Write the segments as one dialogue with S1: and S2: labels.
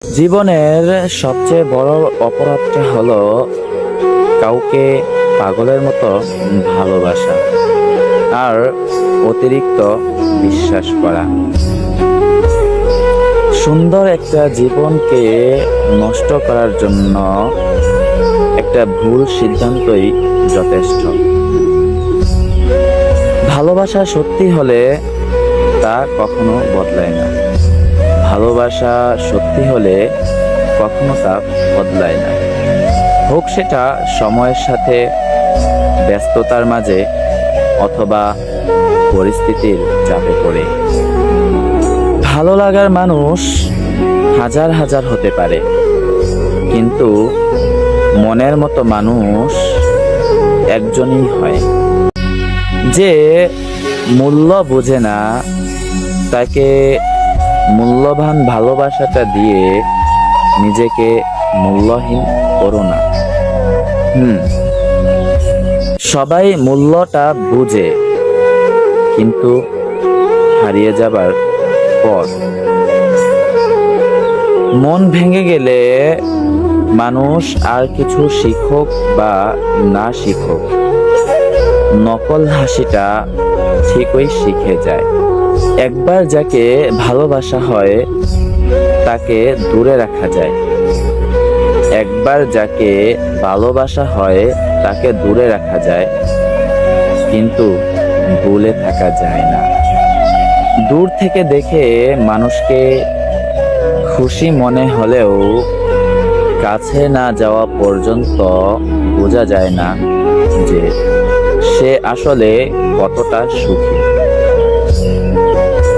S1: জীবনের সবচেয়ে বড় অপরাধটা হলো কাউকে পাগলের মতো ভালোবাসা আর অতিরিক্ত বিশ্বাস করা। সুন্দর একটা জীবনকে নষ্ট করার জন্য একটা ভুল সিদ্ধান্তই যথেষ্ট। ভালোবাসা সত্যি হলে তা কখনো বদলায় না। ভালোবাসা সত্যি হলে কখনো তা বদলায় না, হোক সেটা সময়ের সাথে, ব্যস্ততার মাঝে, অথবা পরিস্থিতির চাপে পড়ে। ভালো লাগার মানুষ হাজার হাজার হতে পারে, কিন্তু মনের মতো মানুষ একজনই হয়। যে মূল্য বোঝে না তাকে মূল্যবান ভালোবাসাটা দিয়ে নিজেকে মূল্যহীন করো না। সবাই মূল্যটা বুঝে, কিন্তু হারিয়ে যাবার পর। মন ভেঙে গেলে মানুষ আর কিছু শিখুক বা না শিখুক, নকল হাসিটা ঠিকই শিখে যায়। একবার যাকে ভালোবাসা হয় তাকে দূরে রাখা যায়। একবার যাকে ভালোবাসা হয় তাকে দূরে রাখা যায়, কিন্তু ভুলে থাকা যায় না। দূর থেকে দেখে মানুষকে খুশি মনে হলেও কাছে না যাওয়া পর্যন্ত বোঝা যায় না যে সে আসলে কতটা সুখী।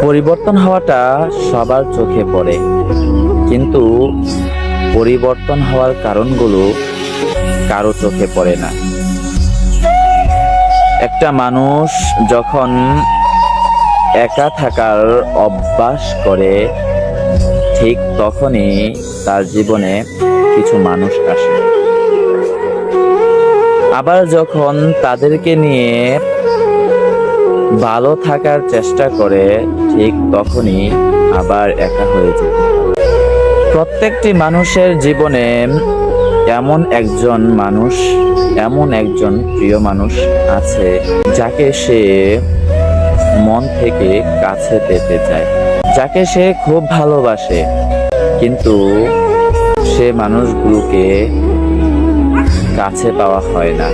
S1: পরিবর্তন হওয়াটা সবার চোখে পড়ে, কিন্তু পরিবর্তন হওয়ার কারণগুলো কারো চোখে পড়ে না। একটা মানুষ যখন একা থাকার অভ্যাস করে, ঠিক তখনই তার জীবনে কিছু মানুষ আসে। আবার যখন তাদেরকে নিয়ে ভালো থাকার চেষ্টা করে, ঠিক তখনই আবার একা হয়ে যায়। প্রত্যেকটি মানুষের জীবনে এমন একজন প্রিয় মানুষ আছে যাকে সে মন থেকে কাছে পেতে চায়, যাকে সে খুব ভালোবাসে, কিন্তু সে মানুষগুলোকে কাছে পাওয়া হয় না।